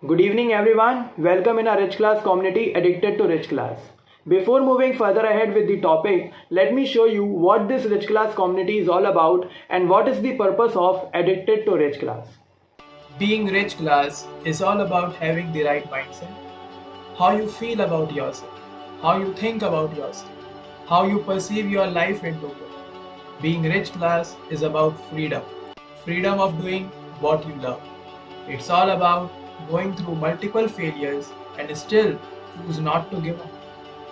Good evening, everyone. Welcome in our Rich Class community addicted to Rich Class. Before moving further ahead with the topic, let me show you what this Rich Class community is all about and what is the purpose of Addicted to Rich Class. Being rich class is all about having the right mindset, how you feel about yourself, how you think about yourself, how you perceive your life in total. Being rich class is about freedom of doing what you love. It's all about going through multiple failures and still choose not to give up.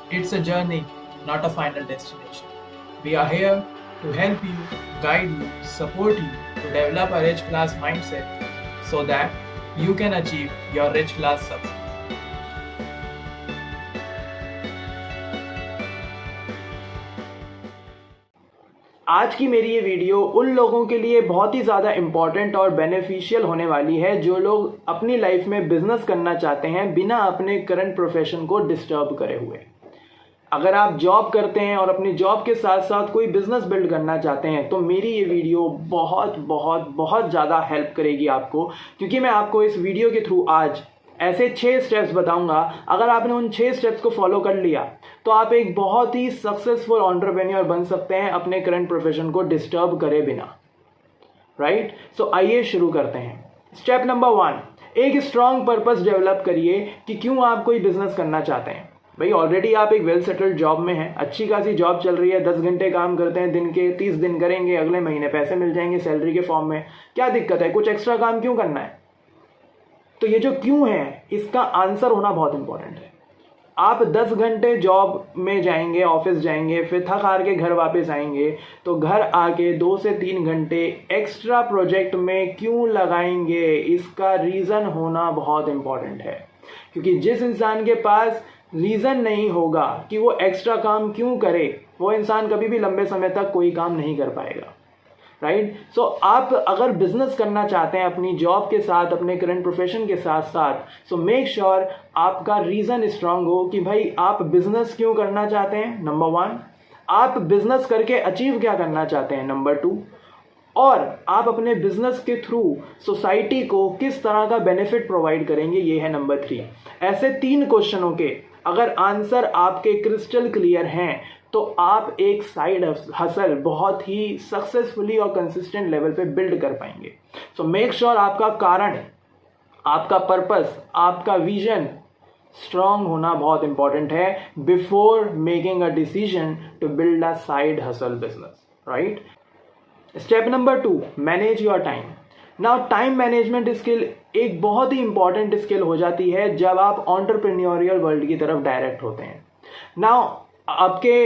It's a journey, not a final destination. We are here to help you, guide you, support you to develop a rich class mindset so that you can achieve your rich class success. आज की मेरी ये video उन लोगों के लिए बहुत ही ज़्यादा इम्पॉर्टेंट और बेनिफिशियल होने वाली है जो लोग अपनी लाइफ में बिजनेस करना चाहते हैं बिना अपने करंट प्रोफेशन को डिस्टर्ब करे हुए। अगर आप जॉब करते हैं और अपनी जॉब के साथ साथ कोई बिजनेस बिल्ड करना चाहते हैं तो मेरी ये वीडियो बहुत बहुत बहुत ज़्यादा हेल्प करेगी आपको, क्योंकि मैं आपको इस वीडियो के थ्रू आज ऐसे 6 स्टेप्स बताऊंगा। अगर आपने उन 6 स्टेप्स को फॉलो कर लिया तो आप एक बहुत ही सक्सेसफुल एंटरप्रेन्योर बन सकते हैं अपने करंट प्रोफेशन को डिस्टर्ब करे बिना। राइट, सो आइए शुरू करते हैं। स्टेप नंबर 1, एक स्ट्रॉन्ग पर्पस डेवलप करिए कि क्यों आप कोई बिजनेस करना चाहते हैं। भाई ऑलरेडी आप एक वेल सेटल्ड जॉब में हैं, अच्छी खासी जॉब चल रही है, 10 घंटे काम करते हैं दिन के, 30 दिन करेंगे, अगले महीने पैसे मिल जाएंगे सैलरी के फॉर्म में, क्या दिक्कत है, कुछ एक्स्ट्रा काम क्यों करना है। तो ये जो क्यों है इसका आंसर होना बहुत इंपॉर्टेंट है। आप 10 घंटे जॉब में जाएंगे, ऑफिस जाएंगे, फिर थक हार के घर वापस आएंगे, तो घर आके 2 से 3 घंटे एक्स्ट्रा प्रोजेक्ट में क्यों लगाएंगे, इसका रीज़न होना बहुत इंपॉर्टेंट है। क्योंकि जिस इंसान के पास रीज़न नहीं होगा कि वो एक्स्ट्रा काम क्यों करे, वो इंसान कभी भी लंबे समय तक कोई काम नहीं कर पाएगा। राइट, सो आप अगर बिजनेस करना चाहते हैं अपनी जॉब के साथ, अपने करंट प्रोफेशन के साथ साथ, सो मेक श्योर आपका रीज़न स्ट्रांग हो कि भाई आप बिजनेस क्यों करना चाहते हैं, नंबर 1, आप बिजनेस करके अचीव क्या करना चाहते हैं, नंबर 2, और आप अपने बिजनेस के थ्रू सोसाइटी को किस तरह का बेनिफिट प्रोवाइड करेंगे, ये है नंबर 3। ऐसे 3 क्वेश्चनों के अगर आंसर आपके क्रिस्टल क्लियर हैं तो आप एक साइड हसल बहुत ही सक्सेसफुली और कंसिस्टेंट लेवल पे बिल्ड कर पाएंगे। सो मेक श्योर आपका कारण, आपका पर्पस, आपका विजन स्ट्रांग होना बहुत इंपॉर्टेंट है before making a decision to build a side hustle business. Right, step number 2, manage your time. Now time management skill एक बहुत ही इंपॉर्टेंट स्किल हो जाती है जब आप एंटरप्रेन्योरियल वर्ल्ड की तरफ डायरेक्ट होते हैं। नाउ आपके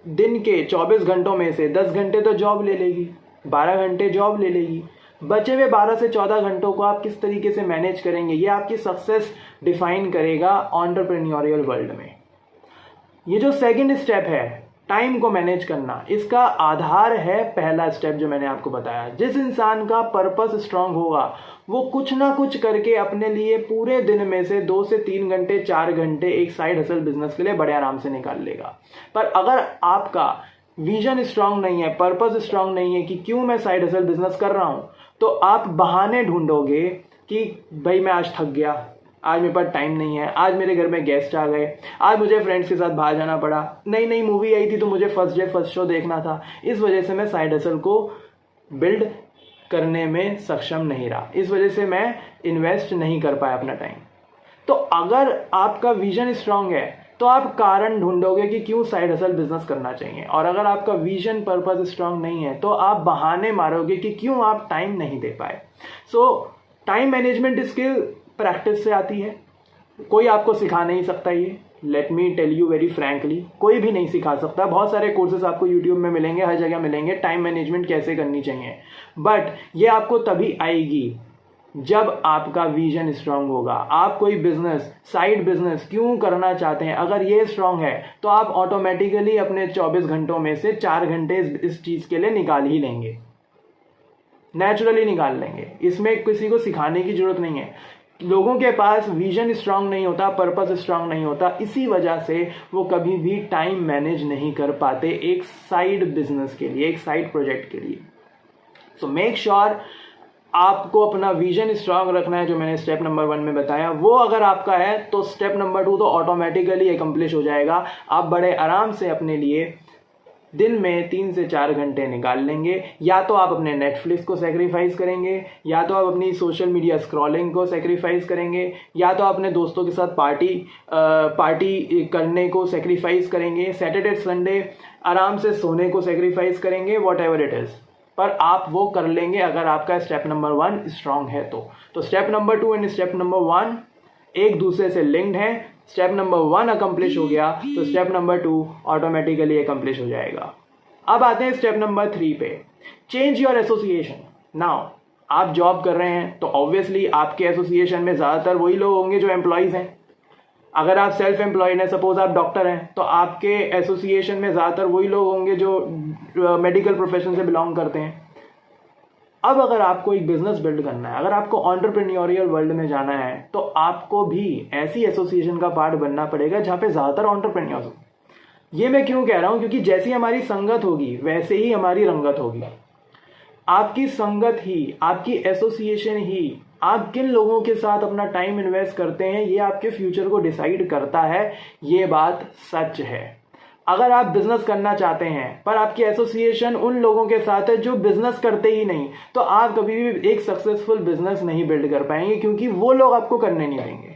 दिन के 24 घंटों में से 10 घंटे तो जॉब ले लेगी, 12 घंटे जॉब ले लेगी, बचे हुए 12 से 14 घंटों को आप किस तरीके से मैनेज करेंगे, ये आपकी सक्सेस डिफाइन करेगा एंटरप्रेन्योरियल वर्ल्ड में। ये जो सेकंड स्टेप है टाइम को मैनेज करना, इसका आधार है पहला स्टेप जो मैंने आपको बताया। जिस इंसान का पर्पस स्ट्रांग होगा वो कुछ ना कुछ करके अपने लिए पूरे दिन में से 2 से 3 घंटे 4 घंटे एक साइड हसल बिजनेस के लिए बड़े आराम से निकाल लेगा। पर अगर आपका विजन स्ट्रांग नहीं है, पर्पस स्ट्रांग नहीं है कि क्यों मैं साइड हसल बिजनेस कर रहा हूं, तो आप बहाने ढूंढोगे कि भाई मैं आज थक गया, आज मेरे पास टाइम नहीं है, आज मेरे घर में गेस्ट आ गए, आज मुझे फ्रेंड्स के साथ बाहर जाना पड़ा, नई नई मूवी आई थी तो मुझे फर्स्ट डे फर्स्ट शो देखना था, इस वजह से मैं साइड हसल को बिल्ड करने में सक्षम नहीं रहा, इस वजह से मैं इन्वेस्ट नहीं कर पाया अपना टाइम। तो अगर आपका विजन स्ट्रांग है तो आप कारण ढूंढोगे कि क्यों साइड हसल बिजनेस करना चाहिए, और अगर आपका विजन पर्पस स्ट्रांग नहीं है तो आप बहाने मारोगे कि क्यों आप टाइम नहीं दे पाए। So time management skill practice से आती है, कोई आपको सिखा नहीं सकता। ये let me tell you very frankly, कोई भी नहीं सिखा सकता। बहुत सारे कोर्सेज आपको यूट्यूब में मिलेंगे, हर जगह मिलेंगे, टाइम मैनेजमेंट कैसे करनी चाहिए, बट ये आपको तभी आएगी जब आपका विजन स्ट्रांग होगा। आप कोई बिजनेस, साइड बिजनेस क्यों करना चाहते हैं, अगर ये स्ट्रांग है तो आप ऑटोमेटिकली अपने 24 घंटों में से 4 घंटे इस चीज़ के लिए निकाल ही लेंगे, नेचुरली निकाल लेंगे। इसमें किसी को सिखाने की जरूरत नहीं है। लोगों के पास विजन स्ट्रांग नहीं होता, पर्पस स्ट्रांग नहीं होता, इसी वजह से वो कभी भी टाइम मैनेज नहीं कर पाते एक साइड बिजनेस के लिए, एक साइड प्रोजेक्ट के लिए। सो मेक श्योर आपको अपना विजन स्ट्रांग रखना है, जो मैंने स्टेप नंबर 1 में बताया, वो अगर आपका है तो स्टेप नंबर 2 तो ऑटोमेटिकली एकम्प्लिश हो जाएगा। आप बड़े आराम से अपने लिए दिन में 3 से 4 घंटे निकाल लेंगे। या तो आप अपने नेटफ्लिक्स को सेक्रीफाइस करेंगे, या तो आप अपनी सोशल मीडिया स्क्रॉलिंग को सेक्रीफाइस करेंगे, या तो अपने दोस्तों के साथ पार्टी करने को सेक्रीफाइस करेंगे, सैटरडे संडे आराम से सोने को सेक्रीफाइस करेंगे, वॉट एवर इट इज़, पर आप वो कर लेंगे अगर आपका स्टेप नंबर 1 स्ट्रांग है तो step number 2 and step number 1 एक दूसरे से लिंक्ड है। स्टेप नंबर 1 अकम्प्लिश हो गया तो स्टेप नंबर 2 ऑटोमेटिकली अकम्प्लिश हो जाएगा। अब आते हैं स्टेप नंबर 3 पे, चेंज योर एसोसिएशन। नाउ आप जॉब कर रहे हैं तो ऑब्वियसली आपके एसोसिएशन में ज़्यादातर वही लोग होंगे जो एम्प्लॉयज़ हैं। अगर आप सेल्फ एम्प्लॉयड हैं, सपोज आप डॉक्टर हैं, तो आपके एसोसिएशन में ज़्यादातर वही लोग होंगे जो मेडिकल प्रोफेशन से बिलोंग करते हैं। अब अगर आपको एक बिजनेस बिल्ड करना है, अगर आपको एंटरप्रेन्योरियल वर्ल्ड में जाना है, तो आपको भी ऐसी एसोसिएशन का पार्ट बनना पड़ेगा जहाँ पे ज़्यादातर एंटरप्रेन्योर्स हो। ये मैं क्यों कह रहा हूँ, क्योंकि जैसी हमारी संगत होगी वैसे ही हमारी रंगत होगी। आपकी संगत ही, आपकी एसोसिएशन ही, आप किन लोगों के साथ अपना टाइम इन्वेस्ट करते हैं, ये आपके फ्यूचर को डिसाइड करता है। ये बात सच है। अगर आप बिजनेस करना चाहते हैं पर आपकी एसोसिएशन उन लोगों के साथ है जो बिजनेस करते ही नहीं, तो आप कभी भी एक सक्सेसफुल बिजनेस नहीं बिल्ड कर पाएंगे, क्योंकि वो लोग आपको करने नहीं देंगे।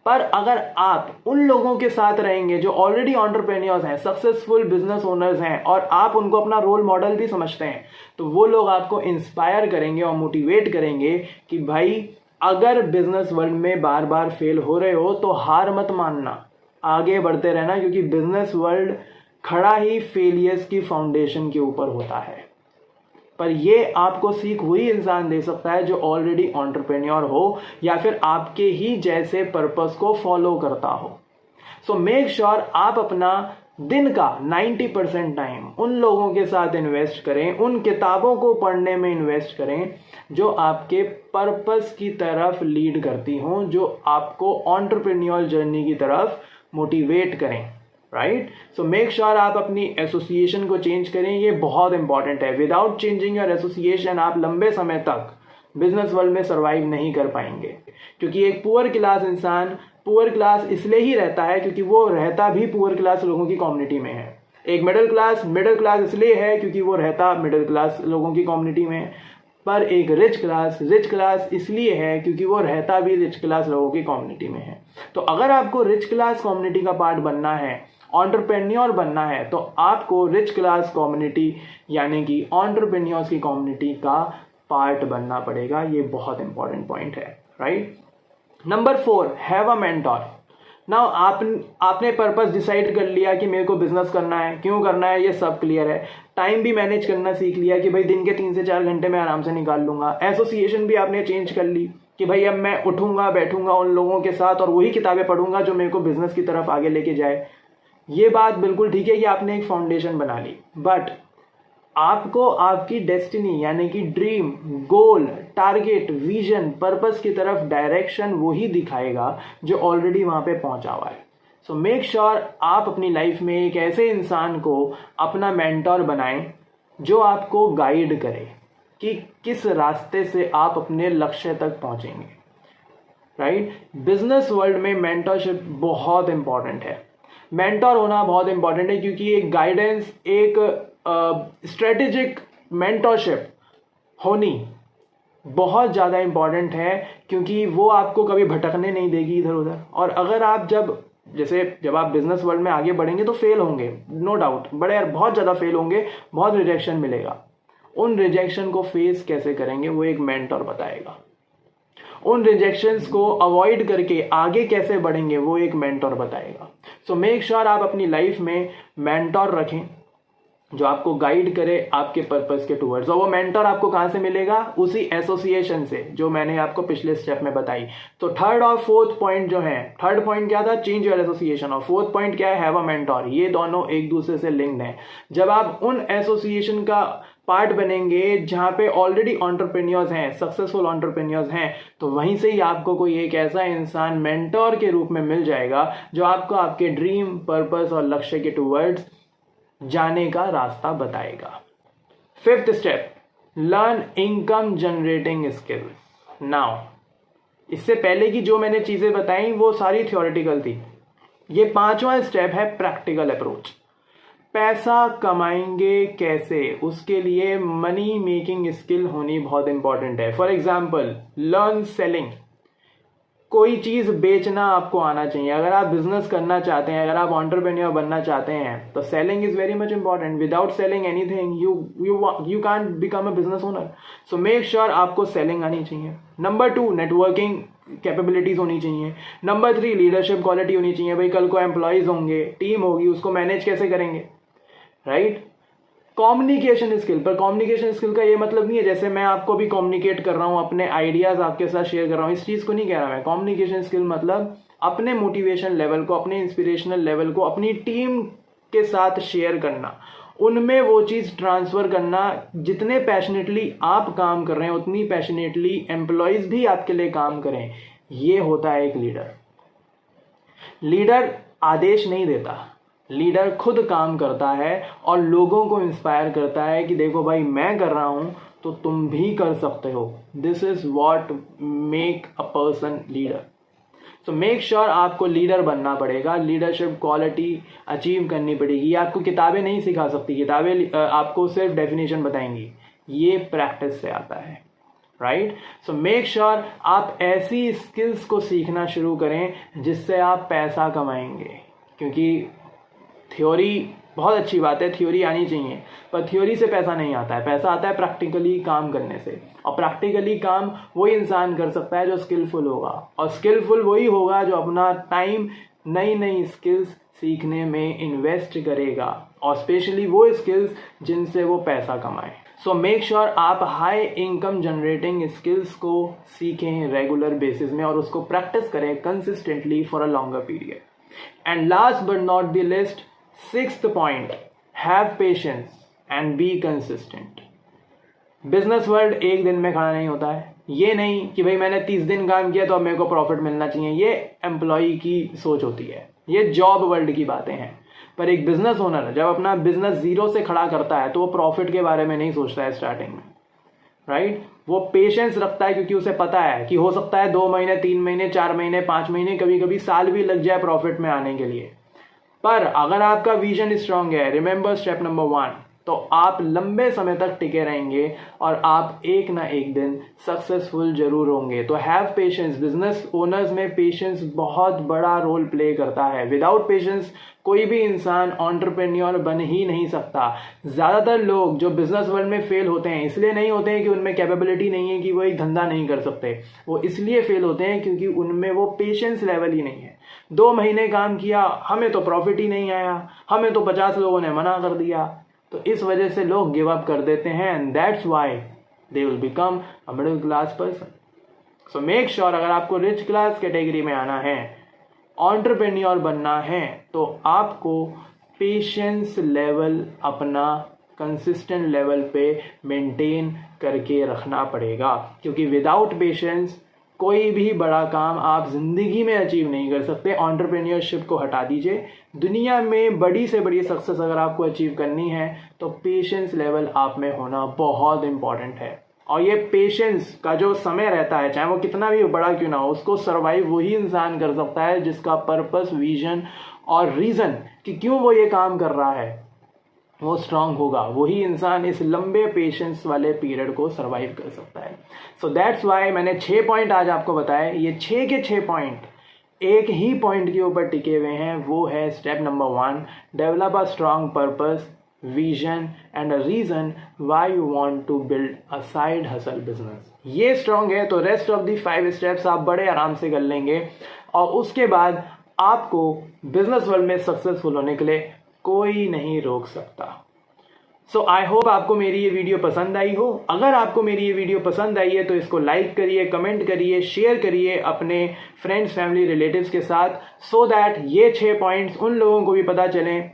पर अगर आप उन लोगों के साथ रहेंगे जो ऑलरेडी एंटरप्रेन्योर्स हैं, सक्सेसफुल बिजनेस ओनर्स हैं, और आप उनको अपना रोल मॉडल भी समझते हैं, तो वो लोग आपको इंस्पायर करेंगे और मोटिवेट करेंगे कि भाई अगर बिजनेस वर्ल्ड में बार बार फेल हो रहे हो तो हार मत मानना, आगे बढ़ते रहना, क्योंकि बिजनेस वर्ल्ड खड़ा ही फेलियर्स की फाउंडेशन के ऊपर होता है। पर ये आपको सीख वही इंसान दे सकता है जो ऑलरेडी एंटरप्रेन्योर हो या फिर आपके ही जैसे पर्पस को फॉलो करता हो। सो मेक श्योर आप अपना दिन का 90% टाइम उन लोगों के साथ इन्वेस्ट करें, उन किताबों को पढ़ने में इन्वेस्ट करें जो आपके पर्पस की तरफ लीड करती हों, जो आपको एंटरप्रेन्योर जर्नी की तरफ मोटिवेट करें, राइट। सो मेक श्योर आप अपनी एसोसिएशन को चेंज करें, ये बहुत इंपॉर्टेंट है। विदाउट चेंजिंग योर एसोसिएशन आप लंबे समय तक बिजनेस वर्ल्ड में सर्वाइव नहीं कर पाएंगे, क्योंकि एक पुअर क्लास इंसान पुअर क्लास इसलिए ही रहता है क्योंकि वो रहता भी पुअर क्लास लोगों की कम्युनिटी में है। एक मिडिल क्लास इसलिए है क्योंकि वो रहता मिडिल क्लास लोगों की कम्युनिटी में, पर एक रिच क्लास इसलिए है क्योंकि वो रहता भी रिच क्लास लोगों की कम्युनिटी में है। तो अगर आपको रिच क्लास कम्युनिटी का पार्ट बनना है, एंटरप्रेन्योर बनना है, तो आपको रिच क्लास कम्युनिटी यानी कि एंटरप्रेन्योर्स की कम्युनिटी का पार्ट बनना पड़ेगा। ये बहुत इंपॉर्टेंट पॉइंट है, right. Number 4, have a mentor. Now आपने पर्पस डिसाइड कर लिया कि मेरे को बिजनेस करना है, क्यों करना है ये सब क्लियर है। टाइम भी मैनेज करना सीख लिया कि भाई दिन के 3 से 4 घंटे मैं आराम से निकाल लूंगा। एसोसिएशन भी आपने चेंज कर ली कि भाई अब मैं उठूंगा बैठूंगा उन लोगों के साथ और वही किताबें पढ़ूंगा जो मेरे को बिजनेस की तरफ आगे लेके जाए। ये बात बिल्कुल ठीक है कि आपने एक फाउंडेशन बना ली, बट आपको आपकी डेस्टिनी यानी कि ड्रीम, गोल, टारगेट, विजन, पर्पस की तरफ डायरेक्शन वही दिखाएगा जो ऑलरेडी वहां पे पहुंचा हुआ है। सो मेक श्योर आप अपनी लाइफ में एक ऐसे इंसान को अपना मेंटोर बनाएं जो आपको गाइड करे कि किस रास्ते से आप अपने लक्ष्य तक पहुंचेंगे, राइट। बिजनेस वर्ल्ड में मेंटरशिप बहुत इंपॉर्टेंट है। मेंटोर होना बहुत इंपॉर्टेंट है क्योंकि एक गाइडेंस, एक स्ट्रेटेजिक मेंटरशिप होनी बहुत ज़्यादा इंपॉर्टेंट है, क्योंकि वो आपको कभी भटकने नहीं देगी इधर उधर। और अगर आप जब आप बिजनेस वर्ल्ड में आगे बढ़ेंगे तो फेल होंगे, नो डाउट, बहुत ज़्यादा फेल होंगे, बहुत रिजेक्शन मिलेगा। उन रिजेक्शन को फेस कैसे करेंगे वो एक मेंटोर बताएगा। उन रिजेक्शंस को अवॉइड करके आगे कैसे बढ़ेंगे वो एक मेंटोर बताएगा। सो मेक श्योर आप अपनी लाइफ में मेंटोर रखें जो आपको गाइड करे आपके पर्पस के टूवर्ड्स। और वो मेंटोर आपको कहाँ से मिलेगा? उसी एसोसिएशन से जो मैंने आपको पिछले स्टेप में बताई। तो थर्ड और फोर्थ पॉइंट जो है, थर्ड पॉइंट क्या था? चेंज योर एसोसिएशन, और फोर्थ पॉइंट क्या है? Have a mentor. ये दोनों एक दूसरे से लिंक्ड हैं। जब आप उन एसोसिएशन का पार्ट बनेंगे जहां पे ऑलरेडी एंटरप्रेन्योर्स हैं, सक्सेसफुल एंटरप्रेन्योर्स हैं, तो वहीं से ही आपको कोई एक ऐसा इंसान मेंटोर के रूप में मिल जाएगा जो आपको आपके ड्रीम, पर्पस और लक्ष्य के टूवर्ड्स जाने का रास्ता बताएगा। Fifth step, learn income generating skills. Now इससे पहले की जो मैंने चीज़ें बताई वो सारी थियोरेटिकल थी। ये पांचवा स्टेप है प्रैक्टिकल अप्रोच। पैसा कमाएंगे कैसे, उसके लिए मनी मेकिंग स्किल होनी बहुत इंपॉर्टेंट है। For example learn selling. कोई चीज़ बेचना आपको आना चाहिए। अगर आप बिजनेस करना चाहते हैं, अगर आप एंटरप्रेन्योर बनना चाहते हैं, तो selling is very much important. Without selling anything you can't become a business owner. So make sure आपको सेलिंग आनी चाहिए। नंबर 2 नेटवर्किंग कैपेबिलिटीज होनी चाहिए। नंबर 3 लीडरशिप क्वालिटी होनी चाहिए। भाई कल को एम्प्लॉयज होंगे, टीम होगी, उसको मैनेज कैसे करेंगे, राइट। कम्युनिकेशन स्किल, पर कम्युनिकेशन स्किल का ये मतलब नहीं है जैसे मैं आपको भी कम्युनिकेट कर रहा हूँ, अपने आइडियाज आपके साथ शेयर कर रहा हूँ, इस चीज को नहीं कह रहा मैं। कम्युनिकेशन स्किल मतलब अपने मोटिवेशन लेवल को, अपने इंस्पिरेशनल लेवल को अपनी टीम के साथ शेयर करना, उनमें वो चीज ट्रांसफर करना। जितने पैशनेटली आप काम कर रहे हैं उतनी पैशनेटली एम्प्लॉयज भी आपके लिए काम करें। ये होता है एक लीडर। लीडर आदेश नहीं देता, लीडर खुद काम करता है और लोगों को इंस्पायर करता है कि देखो भाई मैं कर रहा हूं तो तुम भी कर सकते हो। This is what make a person leader. So make sure आपको लीडर बनना पड़ेगा, लीडरशिप क्वालिटी अचीव करनी पड़ेगी। ये आपको किताबें नहीं सिखा सकती, किताबें आपको सिर्फ डेफिनेशन बताएंगी, ये प्रैक्टिस से आता है, राइट। सो मेक श्योर आप ऐसी स्किल्स को सीखना शुरू करें जिससे आप पैसा कमाएंगे। क्योंकि थ्योरी बहुत अच्छी बात है, थ्योरी आनी चाहिए, पर थ्योरी से पैसा नहीं आता है। पैसा आता है प्रैक्टिकली काम करने से, और प्रैक्टिकली काम वही इंसान कर सकता है जो स्किलफुल होगा, और स्किलफुल वही होगा जो अपना टाइम नई नई स्किल्स सीखने में इन्वेस्ट करेगा, और स्पेशली वो स्किल्स जिनसे वो पैसा कमाए। सो मेक श्योर आप हाई इनकम जनरेटिंग स्किल्स को सीखें रेगुलर बेसिस में और उसको प्रैक्टिस करें consistently for a longer period. And last but not the list, 6th point, have patience and be consistent. Business world एक दिन में खड़ा नहीं होता है। ये नहीं कि भाई मैंने 30 दिन काम किया तो अब मेरे को प्रॉफिट मिलना चाहिए, ये एम्प्लॉय की सोच होती है, ये जॉब वर्ल्ड की बातें हैं। पर एक बिजनेस ओनर जब अपना बिजनेस जीरो से खड़ा करता है तो वो प्रॉफिट के बारे में नहीं सोचता है स्टार्टिंग में, राइट। वो पेशेंस रखता है क्योंकि उसे पता है कि हो सकता है 2 महीने, 3 महीने, 4 महीने, 5 महीने, कभी कभी साल भी लग जाए प्रॉफिट में आने के लिए। पर अगर आपका विजन स्ट्रांग है, रिमेंबर स्टेप नंबर 1, तो आप लंबे समय तक टिके रहेंगे और आप एक ना एक दिन सक्सेसफुल जरूर होंगे। तो हैव पेशेंस। बिजनेस ओनर्स में पेशेंस बहुत बड़ा रोल प्ले करता है। विदाउट पेशेंस कोई भी इंसान एंटरप्रेन्योर बन ही नहीं सकता। ज्यादातर लोग जो बिजनेस वर्ल्ड में फेल होते हैं इसलिए नहीं होते हैं कि उनमें कैपेबिलिटी नहीं है कि वो एक धंधा नहीं कर सकते, वो इसलिए फेल होते हैं क्योंकि उनमें वो पेशेंस लेवल ही नहीं है। 2 महीने काम किया, हमें तो प्रॉफिट ही नहीं आया, हमें तो 50 लोगों ने मना कर दिया, तो इस वजह से लोग गिव अप कर देते हैं, and that's why they will become a middle class person. So make sure अगर आपको रिच क्लास कैटेगरी में आना है, एंटरप्रेन्योर बनना है, तो आपको पेशेंस लेवल अपना कंसिस्टेंट लेवल पे मेंटेन करके रखना पड़ेगा। क्योंकि विदाउट पेशेंस कोई भी बड़ा काम आप जिंदगी में अचीव नहीं कर सकते। एंटरप्रेन्योरशिप को हटा दीजिए, दुनिया में बड़ी से बड़ी सक्सेस अगर आपको अचीव करनी है तो पेशेंस लेवल आप में होना बहुत इंपॉर्टेंट है। और ये पेशेंस का जो समय रहता है, चाहे वो कितना भी बड़ा क्यों ना हो, उसको सर्वाइव वही इंसान कर सकता है जिसका पर्पस, विजन और रीजन कि क्यों वो ये काम कर रहा है वो स्ट्रांग होगा। वही इंसान इस लंबे पेशेंस वाले पीरियड को सरवाइव कर सकता है। सो दैट्स वाई मैंने 6 पॉइंट आज आपको बताए। ये 6 के 6 पॉइंट एक ही पॉइंट के ऊपर टिके हुए हैं, वो है step number 1, develop a strong purpose, vision and a reason why you want to build a side hustle business. ये स्ट्रांग है तो रेस्ट ऑफ द 5 स्टेप्स आप बड़े आराम से कर लेंगे, और उसके बाद आपको बिजनेस वर्ल्ड में सक्सेसफुल होने के लिए कोई नहीं रोक सकता। सो आई होप आपको मेरी ये वीडियो पसंद आई हो। अगर आपको मेरी ये वीडियो पसंद आई है तो इसको लाइक करिए, कमेंट करिए, शेयर करिए अपने फ्रेंड्स, फैमिली, रिलेटिव्स के साथ, सो दैट ये 6 पॉइंट्स उन लोगों को भी पता चलें,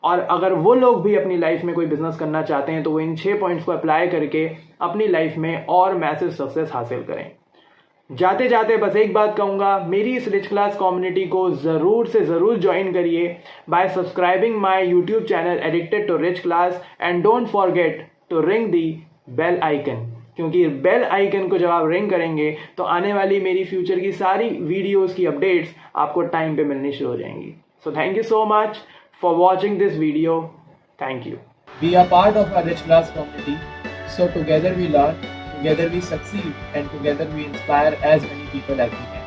और अगर वो लोग भी अपनी लाइफ में कोई बिजनेस करना चाहते हैं तो वो इन 6 पॉइंट्स को अप्लाई करके अपनी लाइफ में और मैसिव सक्सेस हासिल करें। जाते जाते बस एक बात कहूंगा, मेरी इस रिच क्लास कम्युनिटी को जरूर से जरूर ज्वाइन करिए by subscribing my YouTube channel addicted to rich class, and don't forget to ring the bell icon, क्योंकि बेल आइकन को जब आप रिंग करेंगे तो आने वाली मेरी फ्यूचर की सारी वीडियोस की अपडेट्स आपको टाइम पे मिलनी शुरू हो जाएंगी. So thank you so much for watching this video. Thank you. We are part of a rich class community, so together we learn, together we succeed, and together we inspire as many people as we can.